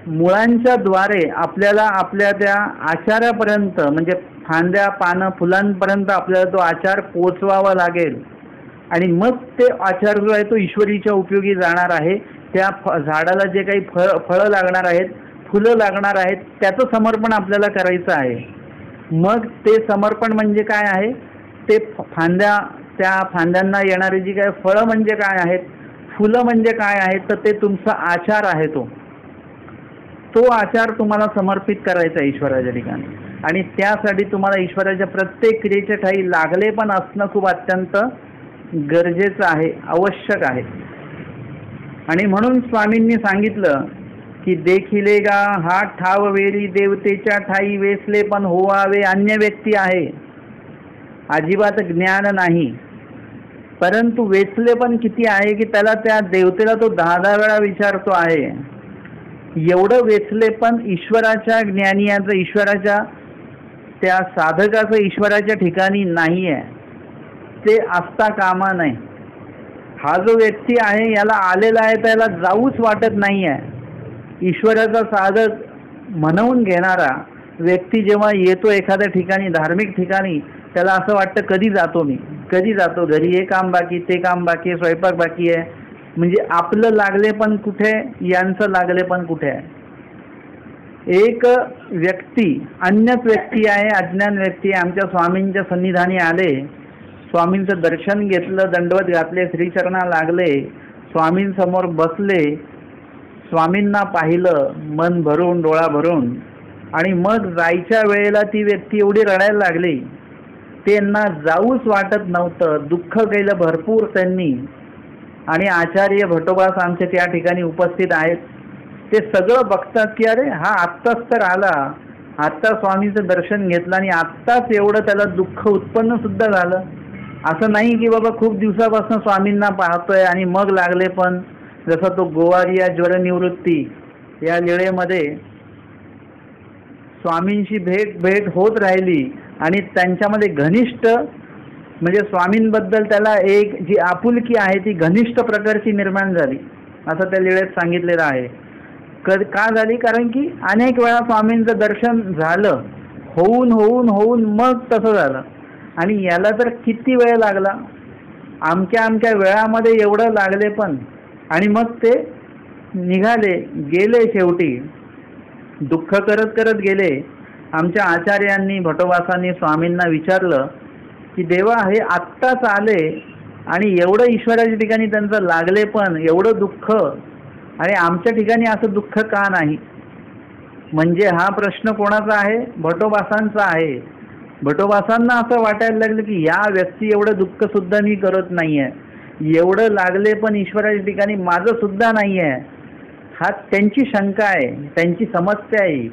मुळांच्या द्वारे आपल्याला आपल्या त्या आचारापर्यंत, म्हणजे फांद्या पानं फुलांपर्यंत आपल्याला तो आचार पोचवावा लागेल. आणि मग ते आचार जो आहे तो ईश्वरीच्या उपयोगी जाणार आहे. त्या झाडाला जे काही फळं लागणार आहेत, फुलं लागणार आहेत, त्याचं समर्पण आपल्याला करायचं आहे. मग ते समर्पण म्हणजे काय आहे? ते त्या फांद्यांना येणारी जी काय फळं म्हणजे काय आहेत, फुलं म्हणजे काय आहेत, तर ते तुमचा आचार आहे. तो आचार तुम्हाला समर्पित करायचा ईश्वराच्या ठिकाणी. आणि त्यासाठी तुम्हाला ईश्वराच्या प्रत्येक क्रियेच्या ठाई लागले पण असणं खूप अत्यंत गरजेचं आहे, आवश्यक आहे. आणि म्हणून स्वामींनी सांगितलं की देखिले गा हा ठाव वेरी देवतेच्या ठाई वेसले पण होवावे अन्य व्यक्ती आहे. अजिबात ज्ञान नाही, परंतु वेचले पण किती आहे की त्याला त्या देवतेला तो 10 वेळा विचारतो आहे. एवढं वेचले पण ईश्वराच्या ज्ञानियाचं, ईश्वराच्या त्या साधकाचं ईश्वराच्या ठिकाणी नाही आहे. ते असता कामा नाही. हा जो व्यक्ती आहे याला आलेला आहे, त्याला जाऊच वाटत नाही आहे. ईश्वराचा साधक म्हणवून घेणारा व्यक्ती जेव्हा येतो एखाद्या ठिकाणी, धार्मिक ठिकाणी, त्याला असं वाटतं कधी जातो मी, कधी जातो घरी, हे काम बाकी, ते काम बाकी, स्वयंपाक बाकी आहे. म्हणजे आपलं लागले पण कुठे, यांचं लागले पण कुठे आहे? एक व्यक्ती अन्यच व्यक्ती आहे, अज्ञान व्यक्ती आहे. आमच्या स्वामींच्या सन्निधानी आले, स्वामींचं दर्शन घेतलं, दंडवत घातले, श्रीचरणा लागले, स्वामींसमोर बसले, स्वामींना पाहिलं मन भरून, डोळा भरून. आणि मग जायच्या वेळेला ती व्यक्ती एवढी रडायला लागली, त्यांना जाऊच वाटत नव्हतं. दुःख केलं भरपूर त्यांनी. आणि आचार्य भटोबास आमच्या त्या ठिकाणी उपस्थित आहेत. ते सगळं बघतात की अरे हा आत्ताच तर आला, आत्ता स्वामींचं दर्शन घेतलं आणि आत्ताच एवढं त्याला दुःख उत्पन्न सुद्धा झालं. असं नाही की बाबा खूप दिवसापासून स्वामींना पाहतोय आणि मग लागले. पण जसं तो गोवारिया ज्वर निवृत्ती या लीळेमध्ये स्वामींशी भेट होत राहिली आणि त्यांच्यामध्ये घनिष्ठ, म्हणजे स्वामींबद्दल त्याला एक जी आपुलकी आहे ती घनिष्ठ प्रकारची निर्माण झाली, असं त्या लीळेत सांगितलेलं आहे. का झाली? कारण की अनेक वेळा स्वामींचं दर्शन झालं, होऊन होऊन होऊन मग तसं झालं. आणि याला तर किती वेळ लागला, अमक्या वेळामध्ये एवढं लागले पण. आणि मग ते निघाले, गेले, शेवटी दुःख करत करत गेले. आमच्या आचार्यांनी, भटोबासांनी स्वामींना विचारलं की देवा हे आत्ताच आले आणि एवढं ईश्वराच्या ठिकाणी त्यांचं लागले पण, एवढं दुःख, आणि आमच्या ठिकाणी असं दुःख का नाही? म्हणजे हा प्रश्न कोणाचा आहे? भटोबासांचा आहे. भटोबासांना असं वाटायला लागलं की या व्यक्ती एवढं दुःख सुद्धा मी करत नाही आहे, एवढं लागले पण ईश्वराच्या ठिकाणी माझं सुद्धा नाही आहे. हा त्यांची शंका आहे, त्यांची समस्या आहे.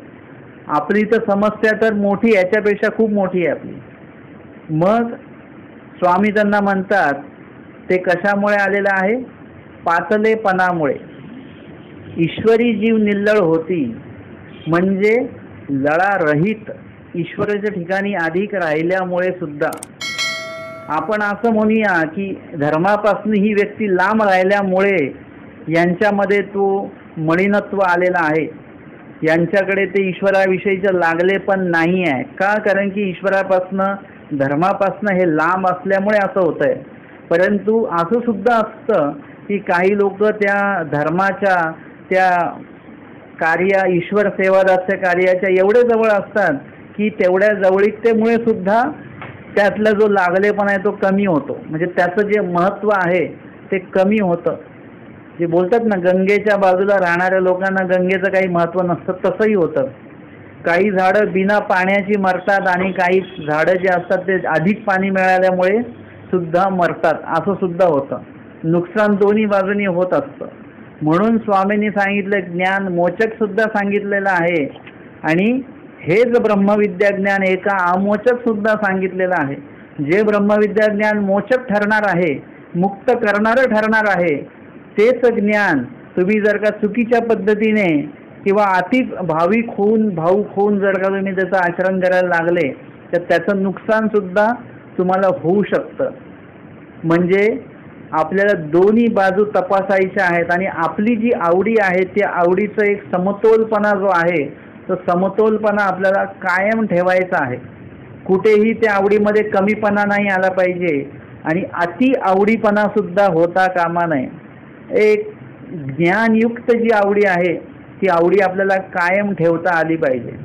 आपली तर समस्या तर मोठी, याच्यापेक्षा खूप मोठी आहे आपली. मग स्वामी त्यांना म्हणतात ते कशामुळे आलेलं आहे? पातलेपणामुळे. ईश्वरी जीव निल्लळ होती, म्हणजे लळारहित ईश्वराच्या ठिकाणी अधिक राहिल्यामुळे सुद्धा. आपण असं म्हणूया की धर्मापासून ही व्यक्ती लांब राहिल्यामुळे यांच्यामध्ये तो मलिनत्व आलेला आहे, यांच्याकडे ते ईश्वराविषयीचं लागले पण नाही आहे. का? कारण की ईश्वरापासनं धर्मापासनं हे लांब असल्यामुळे असं होतं आहे. परंतु असं सुद्धा असतं की काही लोक त्या धर्माच्या त्या ईश्वर सेवादाच्या कार्याच्या एवढे जवळ असतात की तेवढ्या जवळीकतेमुळे सुद्धा त्यातला जो लागलेपणा आहे तो कमी होतो. म्हणजे त्याचं जे महत्त्व आहे ते कमी होतं. जे बोलतात ना, गंगेच्या बाजूला राहणाऱ्या लोकांना गंगेचं काही महत्त्व नसतं, तसंही होतं. काही झाडं बिना पाण्याची मरतात आणि काही झाडं जे असतात ते अधिक पाणी मिळाल्यामुळे सुद्धा मरतात, असं सुद्धा होतं. नुकसान दोन्ही बाजूनी होत असतं. म्हणून स्वामींनी सांगितलं ज्ञान मोचक सुद्धा सांगितलेलं आहे आणि हेच ब्रह्मविद्या ज्ञान एका अमोचक सुद्धा सांगितलेलं आहे. जे ब्रह्मविद्या ज्ञान मोचक ठरणार आहे, मुक्त करणारं ठरणार आहे, तेच ज्ञान तुम्ही जर का चुकीच्या पद्धतीने किंवा अति भाविक होऊन भावुक होऊन जर का तुम्ही त्याचं आचरण करायला लागले तर त्याचं नुकसान सुद्धा तुम्हाला होऊ शकतं. म्हणजे आपल्याला दोन्ही बाजू तपासायच्या आहेत आणि आपली जी आवडी आहे त्या आवडीचं एक समतोलपणा जो आहे तो समतोलपणा आपल्याला कायम ठेवायचा आहे. कुठेही त्या आवडीमध्ये कमीपणा नाही आला पाहिजे आणि अति आवडीपणा सुद्धा होता कामा नये. एक ज्ञानयुक्त जी आवडी आहे ती आवडी आपल्याला कायम ठेवता आली पाहिजे.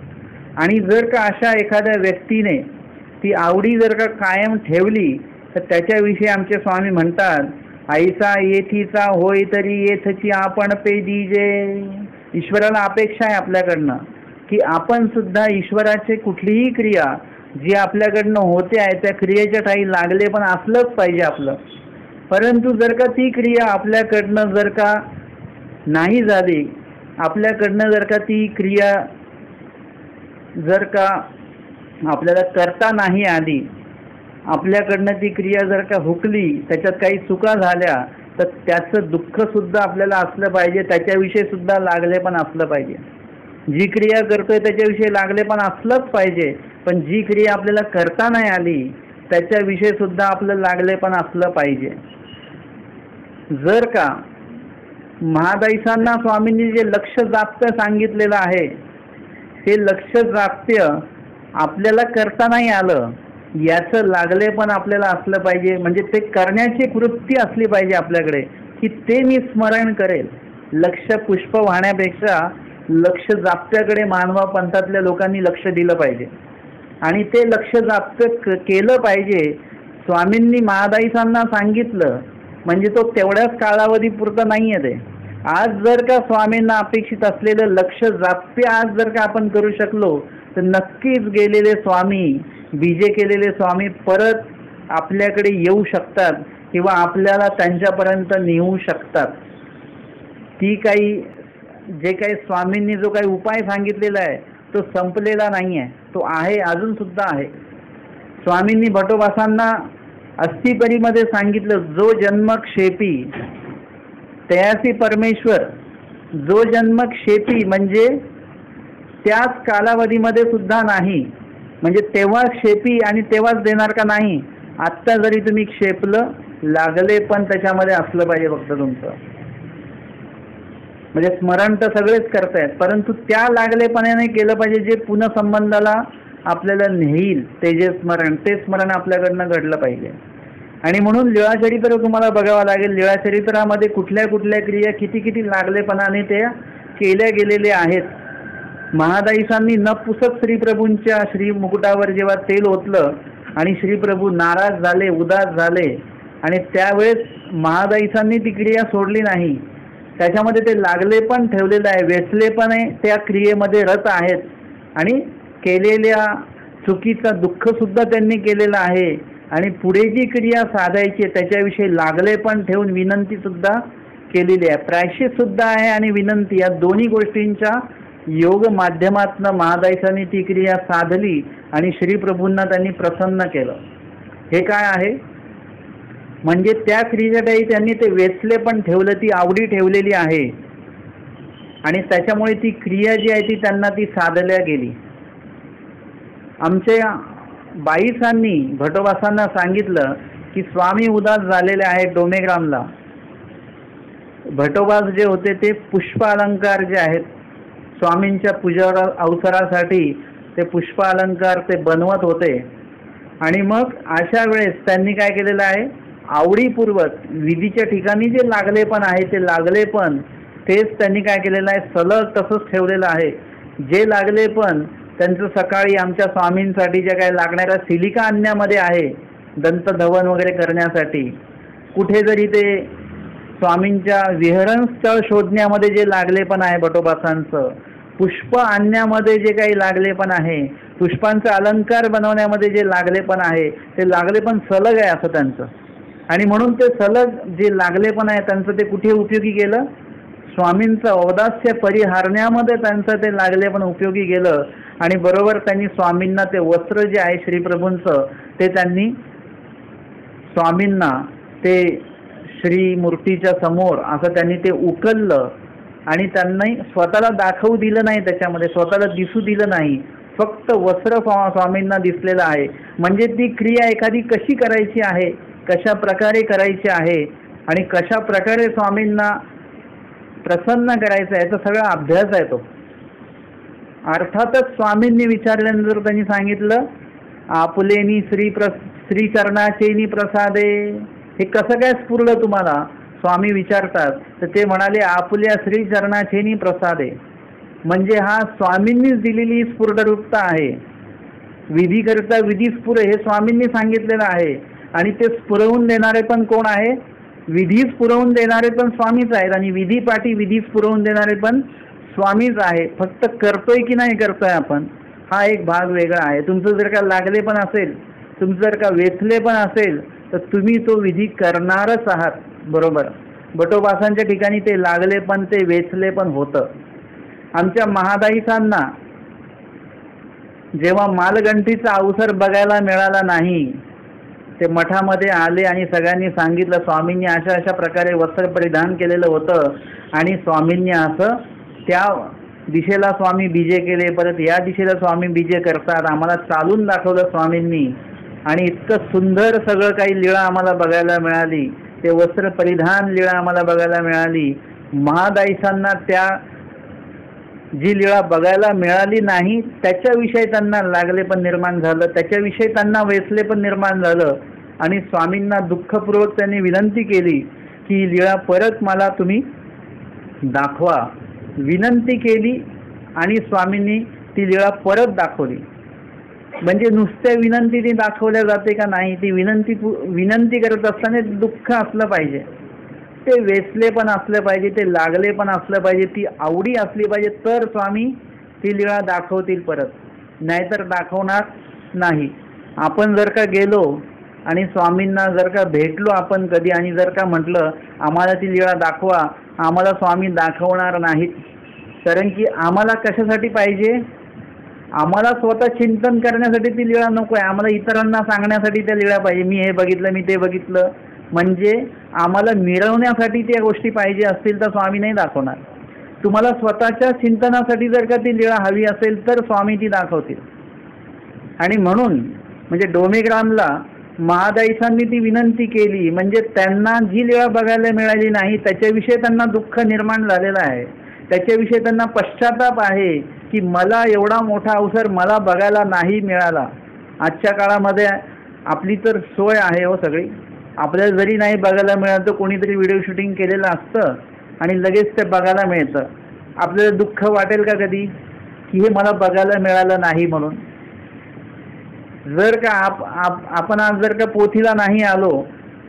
आणि जर का अशा एखाद्या व्यक्तीने ती आवडी जर का कायम ठेवली तर त्याच्याविषयी आमचे स्वामी म्हणतात, ऐसा येथीचा होय तरी येथची आपण पेदीजे. ईश्वराला अपेक्षा आहे आपल्याकडनं की आपण सुद्धा ईश्वराचे कुठलीही क्रिया जी आपल्याकडनं होते आहे त्या क्रियेच्या ठाई लागले पण असलंच पाहिजे आपलं. परंतु जर का ती क्रिया आपल्याकडनं जर का नाही झाली, आपल्याकडनं जर का ती क्रिया जर का आपल्याला करता नाही आली, आपल्याकडनं ती क्रिया जर का हुकली, त्याच्यात काही चुका झाल्या तर त्याचं दुःख सुद्धा आपल्याला असलं पाहिजे, त्याच्याविषयी सुद्धा लागले पण असलं पाहिजे. जी क्रिया करतोय त्याच्याविषयी लागले पण असलंच पाहिजे, पण जी क्रिया आपल्याला करता नाही आली त्याच्याविषयी सुद्धा आपलं लागले पण असलं पाहिजे. जर का महादाईसांना स्वामींनी जे लक्ष जाप्य सांगितलेलं आहे ते लक्ष जाप्य आपल्याला करता नाही आलं याचं लागले पण आपल्याला असलं पाहिजे. म्हणजे ते करण्याची वृत्ती असली पाहिजे आपल्याकडे की ते मी स्मरण करेल. लक्ष पुष्प वाहण्यापेक्षा लक्ष जाप्याकडे मानवा पंथातल्या लोकांनी लक्ष दिलं पाहिजे आणि ते लक्ष जाप्य केलं पाहिजे. स्वामींनी महादाईसांना सांगितलं म्हणजे तो तेवढ्याच कालावधीपुरतं नाही आहे ते. आज जर का स्वामींना अपेक्षित असलेलं लक्ष जाप्य आज जर का आपण करू शकलो तर नक्कीच गेलेले स्वामी, बीजे केलेले स्वामी परत आपल्याकडे येऊ शकतात किंवा आपल्याला त्यांच्यापर्यंत नेऊ शकतात. ती काही जे काही स्वामींनी जो काही उपाय सांगितलेला आहे तो संपलेला नाही आहे, तो आहे, अजून सुद्धा आहे. स्वामींनी भटोबासांना अस्थिपरीमध्ये सांगितलं, जो जन्म क्षेपी तयासी परमेश्वर. जो जन्म क्षेपी म्हणजे त्याच कालावधीमध्ये सुद्धा नाही, म्हणजे तेव्हा क्षेपी आणि तेव्हाच देणार का नाही. आत्ता जरी तुम्ही क्षेपलं लागले पण त्याच्यामध्ये असलं पाहिजे फक्त तुमचं. म्हणजे स्मरण तर सगळेच करतायत परंतु त्या लागलेपणाने केलं पाहिजे जे पुनःसंबंधाला आपल्याला नेईल. ते जे स्मरण ते स्मरण आपल्याकडनं घडलं पाहिजे. आणि म्हणून लीळाचरित्र तुम्हाला बघावं लागेल. लीळाचरित्रामध्ये कुठल्या कुठल्या क्रिया किती किती लागलेपणाने त्या केल्या गेलेल्या आहेत. महादाईसांनी न पुसत श्रीप्रभूंच्या श्री मुकुटावर जेव्हा तेल ओतलं आणि श्रीप्रभू नाराज झाले, उदास झाले आणि त्यावेळेस महादाईसांनी ती क्रिया सोडली नाही. त्याच्यामध्ये ते लागले पण ठेवलेलं आहे, वेचले पण आहे, त्या क्रियेमध्ये रत आहेत आणि केलेल्या चुकीचा दुःख सुद्धा त्यांनी केलेलं आहे आणि पुढे जी क्रिया साधायची त्याच्याविषयी लागले पण ठेवून विनंती सुद्धा केलेली आहे. प्रायश्चित सुद्धा आहे आणि विनंती या दोन्ही गोष्टींच्या योग माध्यमातनं महादाईसांनी ती क्रिया साधली आणि श्रीप्रभूंना त्यांनी प्रसन्न केलं. हे काय आहे म्हणजे त्या क्रियेसाठी त्यांनी ते वेचले पण ठेवलं, ती आवडी ठेवलेली आहे आणि त्याच्यामुळे ती क्रिया जी आहे ती त्यांना ती साधल्या गेली. आमच्या बाईसांनी भटोबासांना सांगितलं की स्वामी उदास झालेले आहेत डोमेग्रामला. भटोबास जे होते ते पुष्प अलंकार जे आहेत स्वामींच्या पूजा अवसरासाठी ते पुष्प अलंकार ते बनवत होते. आणि मग अशा वेळेस त्यांनी काय केलेलं आहे, आवडीपूर्वक विधीच्या ठिकाणी जे लागले पण आहे ते लागले पण तेच त्यांनी काय केलेलं आहे, सलग तसंच ठेवलेलं आहे. जे लागले पण त्यांचं सकाळी आमच्या स्वामींसाठी जे काय लागणाऱ्या सिलिका अन्नामध्ये आहे दंतधवन वगैरे करण्यासाठी, कुठे जरी ते स्वामींच्या विहरण स्थळ शोधण्यामध्ये जे लागले पण आहे भटोबासांचं, पुष्प आणण्यामध्ये जे काही लागले पण आहे, पुष्पांचा अलंकार बनवण्यामध्ये जे लागले पण आहे ते लागले पण सलग आहे असं त्यांचं. आणि म्हणून ते सलग जे लागले पण आहे त्यांचं ते कुठे उपयोगी गेलं, स्वामींचं औदास्य परिहारण्यामध्ये त्यांचं ते लागले पण उपयोगी गेलं. आणि बरोबर त्यांनी स्वामींना ते वस्त्र जे आहे श्रीप्रभूंचं ते त्यांनी स्वामींना ते श्रीमूर्तीच्या समोर असं त्यांनी ते उकललं. आणि त्यांनी स्वतःला दाखवू दिलं नाही, त्याच्यामध्ये स्वतःला दिसू दिलं नाही, फक्त वस्त्र स्वामींना दिसलेलं आहे. म्हणजे ती क्रिया एखादी कशी करायची आहे, कशा प्रकारे करायची आहे आणि कशा प्रकारे स्वामींना प्रसन्न करायचं आहे याचा सगळा अभ्यास आहे तो. अर्थातच स्वामींनी विचारल्यानंतर त्यांनी सांगितलं, आपुलेनी श्री चरणाचेनी प्रसादे. हे कसं काय स्फुरलं तुम्हाला, स्वामी विचारतात. तर ते म्हणाले, आपुल्या श्री चरणाचेनी प्रसादे. म्हणजे हा स्वामींनीच दिलेली स्फुरदरूपता आहे. विधी करता विधी स्फुर हे स्वामींनी सांगितलेलं आहे. आणि ते स्फुरवून देणारे पण कोण आहे, विधी स्फुरवून देणारे पण स्वामीच आहेत. आणि विधी पाठी विधी स्फुरवून देणारे पण स्वामीच आहे. फक्त करतोय की नाही करतोय आपण, हा एक भाग वेगळा आहे. तुमचं जर का लागले पण असेल, तुमचं जर का वेचले पण असेल तर तुम्ही तो विधी करणारच आहात. बरोबर, भटोबासांच्या ठिकाणी ते लागले पण ते वेचले पण होतं. आमच्या महादाईसांना जेव्हा मालगंठीचा अवसर बघायला मिळाला नाही, ते मठामध्ये आले आणि सगळ्यांनी सांगितलं स्वामींनी अशा अशा प्रकारे वस्त्र परिधान केलेलं होतं आणि स्वामींनी असं त्या दिशेला स्वामी बीजे केले, परत या दिशेला स्वामी बीजे करतात, आम्हाला चालून दाखवलं स्वामींनी. आणि इतकं सुंदर सगळं काही लीळा आम्हाला बघायला मिळाली, ते वस्त्र परिधान लीळा आम्हाला बघायला मिळाली. महादाईसांना त्या जी लीळा बघायला मिळाली नाही त्याच्याविषयी त्यांना लागले पण निर्माण झालं, त्याच्याविषयी त्यांना वेचले पण निर्माण झालं. आणि स्वामींना दुःखपूर्वक त्यांनी विनंती केली की ही लीळा परत मला तुम्ही दाखवा. विनंती केली आणि स्वामींनी ती लीळा परत दाखवली. म्हणजे नुसत्या विनंती ती दाखवल्या जाते का नाही, ती विनंती करत असताना दुःख असलं पाहिजे, ते वेचले पण असलं पाहिजे, ते लागले पण असलं पाहिजे, ती आवडी असली पाहिजे, तर स्वामी ती लीळा दाखवतील परत, नाहीतर दाखवणार नाही. आपण जर का गेलो आणि स्वामींना जर का भेटलो आपण कधी आणि जर का म्हटलं आम्हाला ती लीळा दाखवा, आम्हाला स्वामी दाखवणार नाहीत. कारण की आम्हाला कशासाठी पाहिजे, आम्हाला स्वतः चिंतन करण्यासाठी ती लीळा नको आहे, आम्हाला इतरांना सांगण्यासाठी त्या लीळा पाहिजे. मी हे बघितलं, मी ते बघितलं, म्हणजे आम्हाला मिळवण्यासाठी त्या गोष्टी पाहिजे असतील तर स्वामी नाही दाखवणार. तुम्हाला स्वतःच्या चिंतनासाठी जर का ती लीळा हवी असेल तर स्वामी ती दाखवतील. आणि म्हणून म्हणजे डोमेग्रामला महादाईसांनी ती विनंती केली, म्हणजे त्यांना जी लीळा बघायला मिळाली नाही त्याच्याविषयी त्यांना दुःख निर्माण झालेलं आहे, त्याच्याविषयी त्यांना पश्चाताप आहे की मला एवढा मोठा अवसर मला बघायला नाही मिळाला. आजच्या काळामध्ये आपली तर सोय आहे हो सगळी, आपल्याला जरी नाही बघायला मिळालं तर कोणीतरी व्हिडिओ शूटिंग केलेलं असतं आणि लगेच ते बघायला मिळतं. आपल्याला दुःख वाटेल का कधी की हे मला बघायला मिळालं नाही म्हणून? जर का आपण आज जर का पोथीला नाही आलो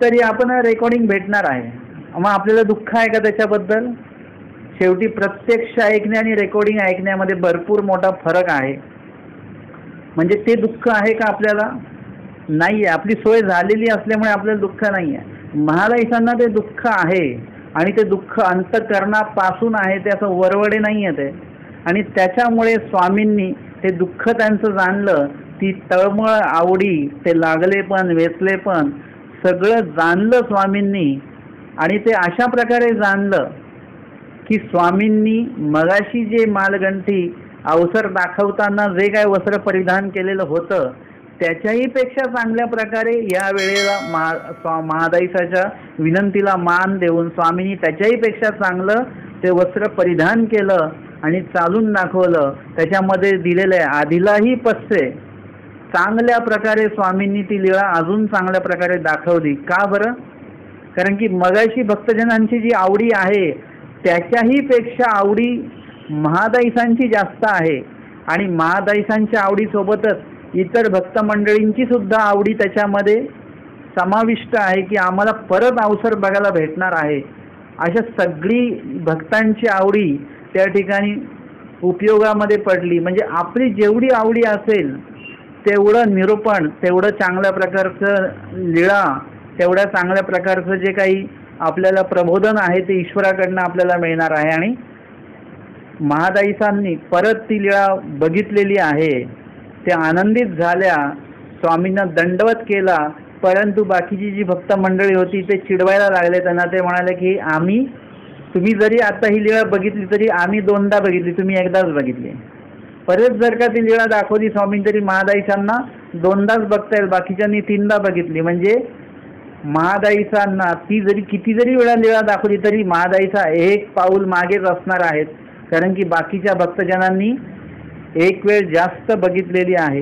तरी आपण रेकॉर्डिंग भेटणार आहे, मग आपल्याला दुःख आहे का त्याच्याबद्दल? शेवटी प्रत्यक्ष ऐकणे आणि रेकॉर्डिंग ऐकण्यामध्ये भरपूर मोठा फरक आहे. म्हणजे ते दुःख आहे का आपल्याला? नाही आहे. आपली सोय झालेली असल्यामुळे आपल्याला दुःख नाही आहे. महादाईसांना ते दुःख आहे आणि ते दुःख अंतःकरणापासून आहे, ते असं वरवडे नाही आहे ते. आणि त्याच्यामुळे स्वामींनी ते दुःख त्यांचं जाणलं, ती तळमळ आवडी, ते लागले पण वेचले पण सगळं जाणलं स्वामींनी. आणि ते अशा प्रकारे जाणलं की स्वामींनी मगाशी जे मालगंठी अवसर दाखवताना जे काय वस्त्र परिधान केलेलं होतं त्याच्याही पेक्षा चांगल्या प्रकारे या वेळेला महादाईसाच्या विनंतीला मान देऊन स्वामींनी त्याच्याही पेक्षा चांगलं ते वस्त्र परिधान केलं आणि चालून दाखवलं. त्याच्यामध्ये दिलेलं आहे आधीलाही पस्से. चांगल्या प्रकारे स्वामींनी ती लीळा अजून चांगल्या प्रकारे दाखवली. का बरं? कारण की मगाशी भक्तजनांची जी आवडी आहे त्याच्याही पेक्षा आवडी महादाईसांची जास्त आहे. आणि महादाईसांच्या आवडीसोबतच इतर भक्त मंडळींची सुद्धा आवडी त्याच्यामध्ये समाविष्ट आहे की आम्हाला परत अवसर बघायला भेटणार आहे. अशा सगळी भक्तांची आवडी त्या ठिकाणी उपयोगामध्ये पडली. म्हणजे आपली जेवढी आवडी असेल तेवढं निरूपण, तेवढं चांगल्या प्रकारचं लीळा, तेवढ्या चांगल्या प्रकारचं जे काही आपल्याला प्रबोधन आहे ते ईश्वराकडनं आपल्याला मिळणार आहे. आणि महादाईसांनी परत ती लीळा बघितलेली आहे. त्या आनंदित झाल्या, स्वामींना दंडवत केला. परंतु बाकीची जी भक्त मंडळी होती ते चिडवायला लागले त्यांना. ते म्हणाले की तुम्ही जरी आता ही लीळा बघितली तरी आम्ही दोनदा बघितली, तुम्ही एकदाच बघितली. परत जर का ती लीळा दाखवली स्वामींनी तरी महादाईसांना दोनदाच बघता येईल, बाकीच्यांनी तीनदा बघितली. म्हणजे महादाईसांना ती जरी किती जरी वेळा लीळा दाखवली तरी महादाईसा एक पाऊल मागेच असणार आहेत. कारण की बाकीच्या भक्तजनांनी एक वेळ जास्त बघितलेली आहे.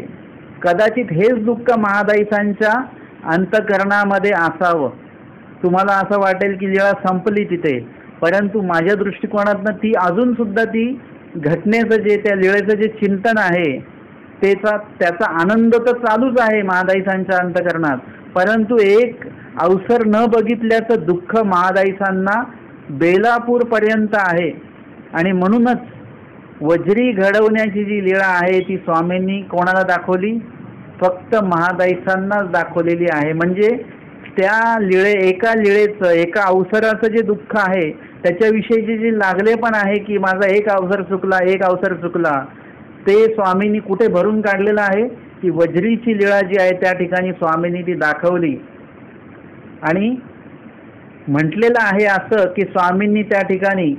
कदाचित हेच दुःख महादाईसांच्या अंतःकरणामध्ये असावं. तुम्हाला असं वाटेल की लीळा संपली तिथे, परंतु माझ्या दृष्टिकोनातनं ती अजून सुद्धा ती घटनेचं जे त्या लीळेचं जे चिंतन आहे त्याचा आनंद तर चालूच आहे महादाईसांच्या अंतःकरणात. परंतु एक अवसर न बघितल्याचं दुःख महादाईसांना बेलापूरपर्यंत आहे. आणि म्हणूनच वज्री घडवण्याची जी लीळा आहे ती स्वामींनी कोणाला दाखवली? फक्त महादाईसांनाच दाखवलेली आहे. म्हणजे त्या एका लीळेचं, एका अवसराचं जे दुःख आहे त्याच्याविषयीचे जे लागले पण आहे की माझा एक अवसर चुकला, ते स्वामींनी कुठे भरून काढलेलं आहे की वज्रीची लीळा जी आहे त्या ठिकाणी स्वामींनी ती दाखवली. आणि म्हटलेलं आहे असं की स्वामींनी त्या ठिकाणी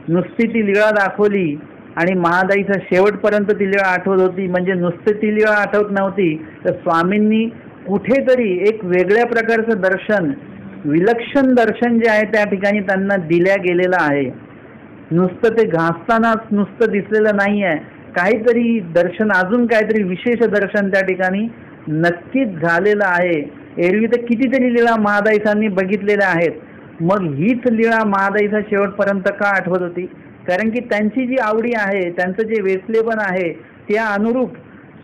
नुसती ती लीळा दाखवली आणि महादाईचा शेवटपर्यंत ती लीळा आठवत होती. म्हणजे नुसती ती लीळा आठवत नव्हती तर स्वामींनी कुठेतरी एक वेगळ्या प्रकारचं दर्शन, विलक्षण दर्शन जे आहे त्या ठिकाणी त्यांना दिल्या गेलेलं आहे. नुसतं ते घासतानाच नुसतं दिसलेलं नाही आहे, काहीतरी दर्शन, अजून काहीतरी विशेष दर्शन त्या ठिकाणी नक्कीच झालेलं आहे. एरवी तर कितीतरी लीळा महादाईसांनी बघितलेल्या आहेत, मग हीच लीळा महादाईसा शेवटपर्यंत का आठवत होती? कारण की त्यांची जी आवडी आहे, त्यांचं जे वेचलेपण आहे त्या अनुरूप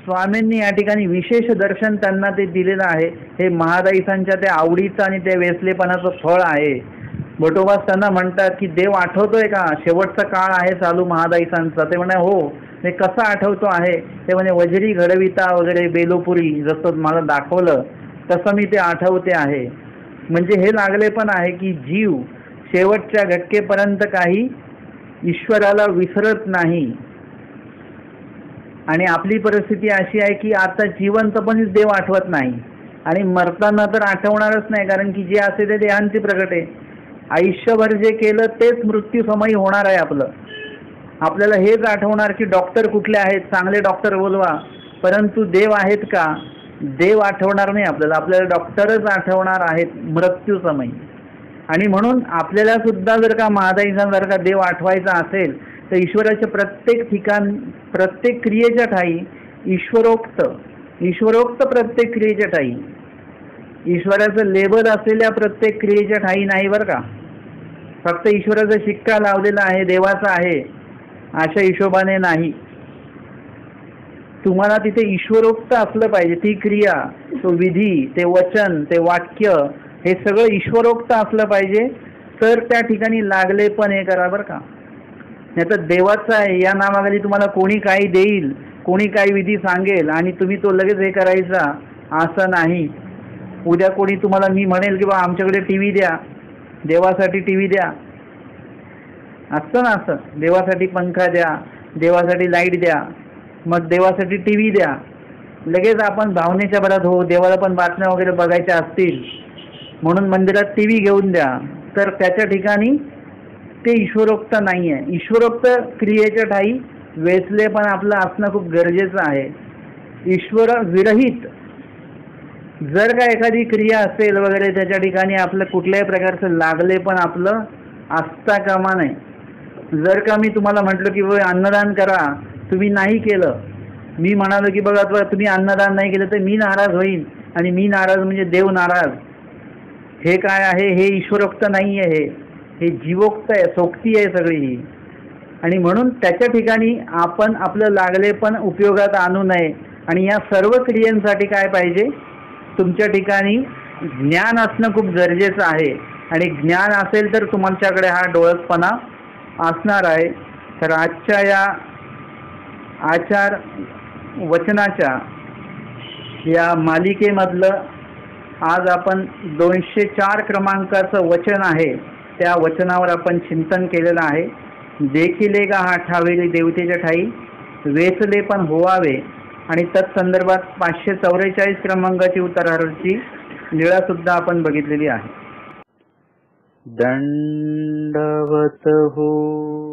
स्वामींनी या ठिकाणी विशेष दर्शन त्यांना ते दिलेलं आहे. हे महादाईसांच्या त्या आवडीचं आणि त्या वेचलेपणाचं फळ आहे. बटोबास त्यांना म्हणतात की देव आठवतोय का? शेवटचा काळ आहे चालू महादाईसांचा. ते म्हणे हो. ते कसं आठवतो आहे? ते म्हणे वज्री घडविता वगैरे बेलोपुरी, जसं मला दाखवलं तसं मी ते आठवते आहे. म्हणजे हे लागले पण आहे की जीव शेवटच्या घटकेपर्यंत काही ईश्वराला विसरत नाही. आणि आपली परिस्थिती अशी आहे की आता जिवंतपणीच देव आठवत नाही आणि मरताना तर आठवणारच नाही. कारण की जे असे ते देहांती प्रगट आहे. आयुष्यभर जे केलं तेच मृत्यूसमयी होणार आहे आपलं. आपल्याला हेच आठवणार की डॉक्टर कुठले आहेत, चांगले डॉक्टर बोलवा. परंतु देव आहेत का? देव आठवणार नाही आपल्याला. आपल्याला डॉक्टरच आठवणार आहेत मृत्यूसमयी. आणि म्हणून आपल्याला सुद्धा जर का महादाईसांसारखा देव आठवायचा असेल तर ईश्वराच्या प्रत्येक ठिकाण, प्रत्येक क्रियेच्या ठाई ईश्वरोक्त प्रत्येक क्रियेच्या ठाई, ईश्वराचं लेबल असलेल्या प्रत्येक क्रियेच्या ठाई नाही बरं का. फक्त ईश्वराचा शिक्का लावलेला आहे, देवाचा आहे अशा हिशोबाने नाही. तुम्हाला तिथे ईश्वरोक्त असलं पाहिजे. ती क्रिया, तो विधी, ते वचन, ते वाक्य हे सगळं ईश्वरोक्त असलं पाहिजे. तर त्या ठिकाणी लागले पण हे करा बरं का. नाही तर देवाचं आहे या नावाखाली तुम्हाला कोणी काही देईल, कोणी काही विधी सांगेल आणि तुम्ही तो लगेच हे करायचा असं नाही. उद्या कोणी तुम्हाला मी म्हणेल की बा आमच्याकडे टी द्या, देवासाठी टी द्या, असतं ना असं. देवासाठी पंखा द्या, देवासाठी लाईट द्या, मग देवासाठी टी द्या. लगेच आपण भावनेच्या भरात हो देवाला पण बातम्या वगैरे बघायच्या असतील म्हणून मंदिरात टी घेऊन द्या. तर त्याच्या ठिकाणी ते ईश्वरोक्त नाही आहे. ईश्वरोक्त क्रियेच्या ठाई वेचले पण आपलं असणं खूप गरजेचं आहे. ईश्वर विरहित जर का एखादी क्रिया असेल वगैरे त्याच्या ठिकाणी आपलं कुठल्याही प्रकारचं लागले पण आपलं असता कामा नये. जर का मी तुम्हाला म्हटलं की बाबा अन्नदान करा, तुम्ही नाही केलं, मी म्हणालो की बघा तुम्ही अन्नदान नाही केलं तर मी नाराज होईन, आणि मी नाराज म्हणजे देव नाराज. हे काय आहे? हे ईश्वरोक्त नाही आहे, हे जीवोक्त आहे, सोक्ती आहे सगळी ही. आणि म्हणून त्याच्या ठिकाणी आपण आपलं लागले पण उपयोगात आणू नये. आणि या सर्व क्रियांसाठी काय पाहिजे? तुमच्या ठिकाणी ज्ञान असणं खूप गरजेचं आहे. आणि ज्ञान असेल तर तुमच्याकडे हा डोळसपणा असणार आहे. तर आजच्या या आचार वचनाच्या या मालिकेमधलं आज आपण 204 क्रमांकाचं वचन आहे, त्या वचनावर आपण चिंतन केलेलं आहे. देखिले का हा ठावेली देवतेच्या ठाई, वेचले पण होवावे. आणि तत्संदर्भात 544 क्रमांकाची उत्तरार्थी लीळा सुद्धा आपण बघितलेली आहे. दंडवत हो.